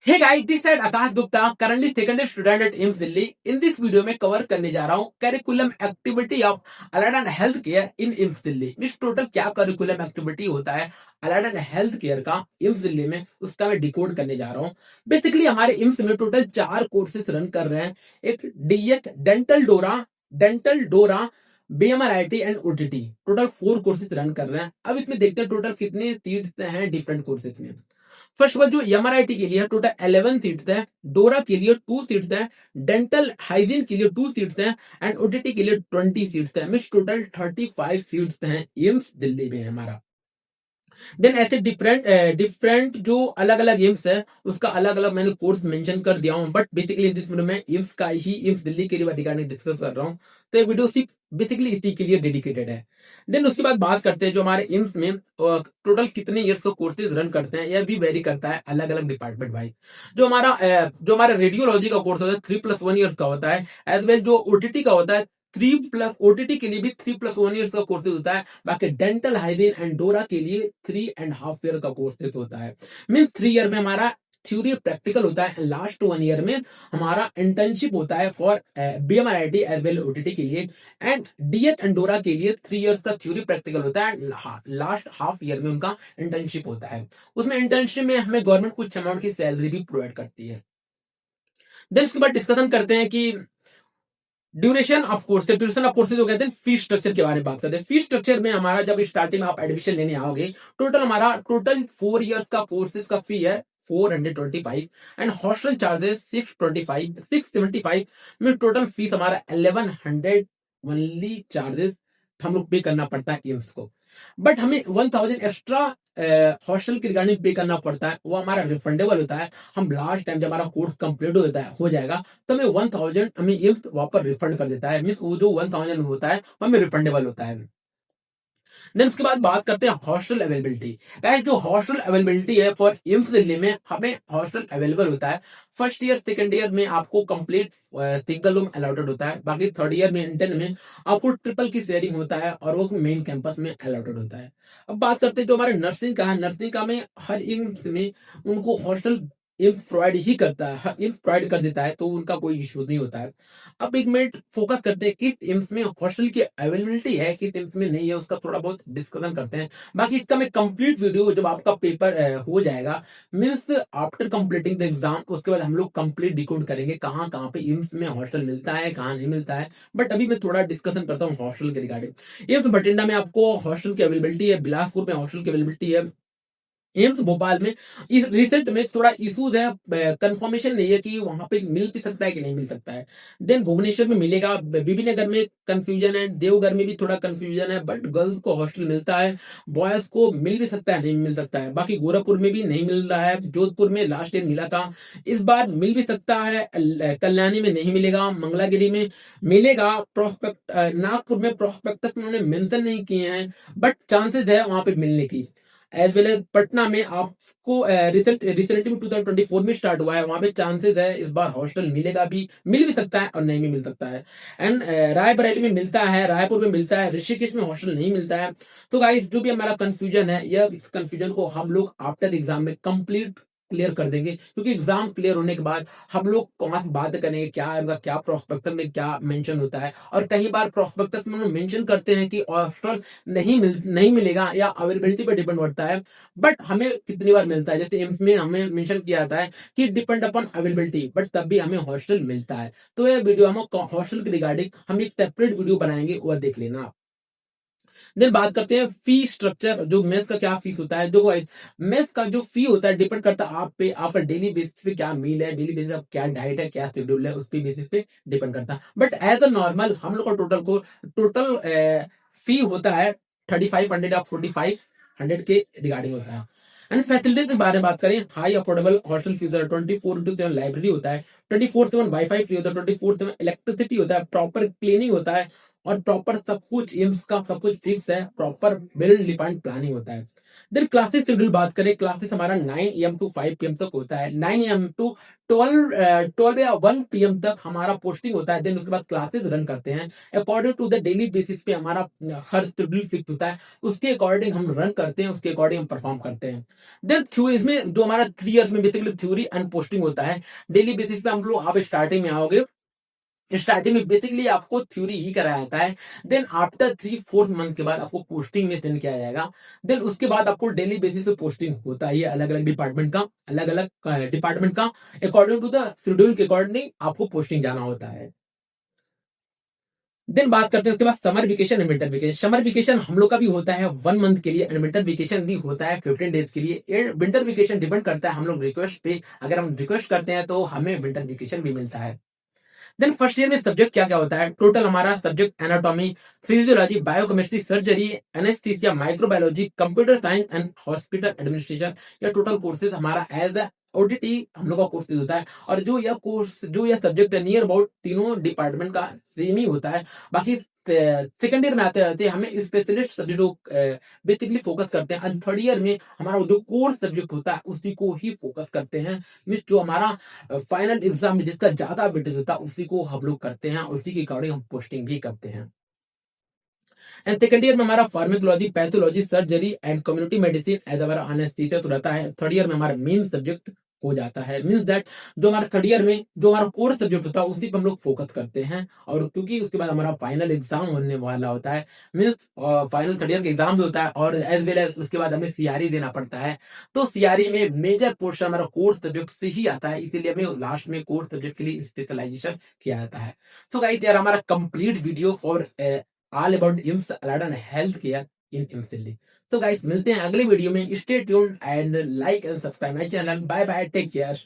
Hey guys, this side Aakash Gupta, currently second year student at AIIMS Delhi. In this video में cover करने जा रहा हूँ curriculum activity of allied health care in AIIMS Delhi. Means total क्या curriculum activity होता है allied health care का AIIMS Delhi में, उसका मैं डिकोड करने जा रहा हूँ। बेसिकली हमारे एम्स में टोटल 4 कोर्सेज रन कर रहे हैं। एक डीएच डेंटल डोरा BMRIT and OTT, total 4 courses run कर रहे हैं। अब इसमें देखते हैं टोटल कितने सीट्स हैं डिफरेंट कोर्सेज में। फर्स्ट बात जो एमआरआईटी के लिए टोटल 11 सीट्स है, डोरा के लिए 2 सीट्स है, डेंटल हाइजीन के लिए 2 सीट्स है एंड ओटीटी के लिए 20 सीट्स है। मींस टोटल 35 सीट्स हैं एम्स दिल्ली में हमारा। देन ऐसे डिफरेंट डिफरेंट जो अलग अलग एम्स है उसका अलग अलग मैंने कोर्स मेंशन कर दिया हूं, बट बेसिकली दिस वीडियो में एम्स का ही एम्स दिल्ली के रिगार्डिंग डिस्कस कर रहा हूं। तो ये वीडियो सिर्फ बेसिकली इसी के लिए डेडिकेटेड है। देन उसके बाद बात करते हैं जो हमारे एम्स में टोटल कितने ईयर्स का कोर्सेज रन करते हैं। यह भी वेरी करता है अलग अलग डिपार्टमेंट वाइज। जो हमारा रेडियोलॉजी का कोर्स होता है 3+1 ईयर्स का होता है, एज वेल जो ओटीटी का होता है 3+, ओटीटी के लिए भी 3+1 ईयर्स का कोर्सेज होता है। बाकी डेंटल हाइजीन एंड डोरा के लिए 3.5 ईयर का कोर्सेज होता है। मीन 3 ईयर में हमारा थ्योरी प्रैक्टिकल होता है, लास्ट 1 ईयर में हमारा इंटर्नशिप होता है for BMRIT as well OTT के लिए। एंड डीएच एंड डोरा के लिए 3 इयर्स का थ्योरी प्रैक्टिकल होता है, लास्ट हाफ ईयर में उनका इंटर्नशिप होता है। उसमें इंटर्नशिप में हमें गवर्नमेंट कुछ अमाउंट की सैलरी भी प्रोवाइड करती है। देन उसके बाद डिस्कशन करते हैं कि ड्यूरेशन ऑफ कोर्सेज हो गया। देन फीस स्ट्रक्चर के बारे में बात करते हैं। फीस स्ट्रक्चर में हमारा जब स्टार्टिंग में आप एडमिशन लेने आओगे, टोटल 4 इयर्स का कोर्सेज का फी है 425 एंड हॉस्टल चार्जेस 675 में टोटल फीस हमारा 1100 ओनली चार्जेस हम लोग पे करना पड़ता है एम्स को। बट हमें 1000 एक्स्ट्रा हॉस्टल की रिगार्डिंग पे करना पड़ता है, वो हमारा रिफंडेबल होता है। हम लास्ट टाइम जब हमारा कोर्स कंप्लीट हो जाएगा तो हमें 1000 हमें एम्स वापस रिफंड कर देता है। मीन्स वो जो 1000 होता है वो हमें रिफंडेबल होता है। देन उसके बाद बात करते हैं हॉस्टल अवेलेबिलिटी। गाइस, जो हॉस्टल अवेलेबिलिटी है फॉर एम्स दिल्ली में, हमें हॉस्टल अवेलेबल होता है। फर्स्ट ईयर सेकंड ईयर में आपको कंप्लीट सिंगल रूम अलाउटेड होता है। बाकी थर्ड ईयर में इंटर्न में आपको ट्रिपल की शेयरिंग होता है और वो मेन कैंपस में अलाउटेड होता है। अब बात करते हैं जो हमारे नर्सिंग का है। नर्सिंग का में हर एम्स में उनको हॉस्टल एम्स प्रोवाइड ही करता है, एम्स प्रोवाइड कर देता है, तो उनका कोई इशू नहीं होता है। अब एक मिनट फोकस करते हैं किस एम्स में हॉस्टल की अवेलेबिलिटी है, किस एम्स में नहीं है, उसका थोड़ा बहुत डिस्कशन करते हैं। बाकी इसका मैं कंप्लीट वीडियो जब आपका पेपर हो जाएगा, means after completing the exam, उसके बाद हम लोग कंप्लीट डिकोड करेंगे कहाँ कहाँ पे एम्स में हॉस्टल मिलता है, कहाँ नहीं मिलता है। बट अभी मैं थोड़ा डिस्कशन करता हूँ हॉस्टल के रिगार्डिंग। एम्स बठिंडा में आपको हॉस्टल की अवेलेबिलिटी है, बिलासपुर में हॉस्टल की अवेलेबिलिटी है, एम्स भोपाल में इस रिसेंट में थोड़ा इश्यूज है, कंफर्मेशन नहीं है कि वहां पे मिल भी सकता है कि नहीं मिल सकता है। देन भुवनेश्वर में मिलेगा, बीबी नगर में कंफ्यूजन है, देवघर में भी थोड़ा कंफ्यूजन है, बट गर्ल्स को हॉस्टल मिलता है, बॉयज को मिल भी सकता है नहीं मिल सकता है। बाकी गोरखपुर में भी नहीं मिल रहा है, जोधपुर में लास्ट ईयर मिला था, इस बार मिल भी सकता है, कल्याणी में नहीं मिलेगा, मंगलागिरी में मिलेगा, प्रोस्पेक्ट नागपुर में प्रोस्पेक्टस में उन्होंने मेंशन नहीं किए हैं, बट चांसेस है वहां पे मिलने की। एज वेल एज पटना में आपको रिसेंटली में 2024 में स्टार्ट हुआ है, वहां पे चांसेस है इस बार हॉस्टल मिलेगा भी, मिल भी सकता है और नहीं भी मिल सकता है। एंड रायबरेली में मिलता है, रायपुर में मिलता है, ऋषिकेश में हॉस्टल नहीं मिलता है। तो गाइस, जो भी हमारा कंफ्यूजन है, यह कंफ्यूजन को हम लोग आफ्टर एग्जाम में कंप्लीट क्लियर कर देंगे, क्योंकि एग्जाम क्लियर होने के बाद हम लोग वहां से बात करेंगे क्या इनका क्या प्रोस्पेक्टस में क्या मेंशन होता है। और कई बार प्रोस्पेक्टस में मेंशन करते हैं कि हॉस्टल नहीं मिलेगा, या अवेलेबिलिटी पर डिपेंड करता है, बट हमें कितनी बार मिलता है। जैसे एम्स में हमें मेंशन किया जाता है कि डिपेंड अपॉन अवेलेबिलिटी, बट तब भी हमें हॉस्टल मिलता है। तो ये वीडियो हम हॉस्टल के रिगार्डिंग हम एक सेपरेट वीडियो बनाएंगे, वह देख लेना आप। देन बात करते हैं फी स्ट्रक्चर, जो मेस का क्या फीस होता है। जो मेस का जो फी होता है डिपेंड करता है आप पे, आपका डेली बेसिस पे क्या मील है, डेली बेसिस पे क्या डाइट है, क्या शेड्यूल है, उसके बेसिस पे डिपेंड करता है। बट एज अ नॉर्मल हम लोग का टोटल फी होता है 3500 या 4500 के रिगार्डिंग होता है। एंड फैसिलिटीज के बारे में बात करें, हाई अफोर्डेबल हॉस्टल फीस होता है, 24/7 लाइब्रेरी होता है, 24/7 वाईफाई फ्री होता है, 24/7 इलेक्ट्रिसिटी होता है, प्रॉपर क्लीनिंग होता है, और प्रॉपर सब कुछ एम्स का सब कुछ फिक्स है, प्रॉपर वेल डिफाइंड प्लानिंग होता है। देन क्लासेस शेड्यूल बात करें, क्लासेस हमारा 9 AM टू 5 PM तक होता है। 9 AM टू 12 या 1 PM तक हमारा पोस्टिंग होता है। देन उसके बाद क्लासेस रन करते हैं according to the daily basis पे हमारा हर शेड्यूल फिक्स होता है, उसके अकॉर्डिंग हम रन करते हैं, उसके अकॉर्डिंग हम परफॉर्म करते हैं। देन थ्रू इसमें जो हमारा 3 इयर्स में बेसिकली थ्योरी एंड पोस्टिंग होता है। डेली बेसिस पे हम लोग, आप स्टार्टिंग में आओगे, स्टार्टिंग में बेसिकली आपको थ्योरी ही कराया जाता है। देन आफ्टर 3-4 मंथ के बाद आपको पोस्टिंग में सेंड किया जाएगा। देन उसके बाद आपको डेली बेसिस पे पोस्टिंग होता है, अलग अलग डिपार्टमेंट का, अलग अलग डिपार्टमेंट का अकॉर्डिंग टू द शेड्यूल के अकॉर्डिंग आपको पोस्टिंग जाना होता है। देन बात करते हैं उसके बाद summer vacation and winter vacation. Summer vacation हम लोग का भी होता है 1 मंथ के लिए, एंड विंटर वेकेशन भी होता है 15 डेज के लिए। विंटर वेकेशन डिपेंड करता है हम लोग रिक्वेस्ट पे, अगर हम रिक्वेस्ट करते हैं तो हमें विंटर वेकेशन भी मिलता है। देन फर्स्ट ईयर में सब्जेक्ट क्या क्या होता है, टोटल हमारा subject anatomy, physiology, biochemistry, surgery, anaesthesia, microbiology, computer science and hospital administration. यह टोटल कोर्सेज हमारा एज अ ओटीटी हम लोग का कोर्सेज होता है। और जो यह सब्जेक्ट है नियर अबाउट तीनों डिपार्टमेंट का सेम ही होता है। बाकी सेकंड ईयर में आते आते हमें स्पेशलिस्ट सब्जेक्ट बेसिकली फोकस करते हैं, एंड थर्ड ईयर में हमारा जो कोर सब्जेक्ट होता है उसी को ही फोकस करते हैं। मीन्स जो हमारा फाइनल एग्जाम में जिसका ज्यादा वेटेज होता है उसी को हम लोग करते हैं, उसी के अकॉर्डिंग हम पोस्टिंग भी करते हैं। एंड सेकंड ईयर में हमारा pharmacology, pathology, surgery and community medicine as हमारा अनेस्थीसिया तो रहता है। थर्ड ईयर में हमारा मेन सब्जेक्ट हो जाता है। मीन्स दैट जो हमारा थर्ड ईयर में जो हमारा कोर सब्जेक्ट होता है उसी पर हम लोग फोकस करते हैं। और क्योंकि उसके बाद हमारा फाइनल एग्जाम होने वाला होता है, मीन्स फाइनल थर्ड ईयर का एग्जाम भी होता है, और एज वेल एज उसके बाद हमें सीआरई देना पड़ता है। तो सीआरई में मेजर पोर्शन हमारा कोर सब्जेक्ट से ही आता है, इसीलिए हमें लास्ट में कोर सब्जेक्ट के लिए स्पेशलाइजेशन किया जाता है। सो गाइस, यार हमारा complete video for all about AIIMS alert and health care in AIIMS Delhi. तो गाइस, मिलते हैं अगले वीडियो में। Stay tuned and like and subscribe my channel. Bye bye, take care.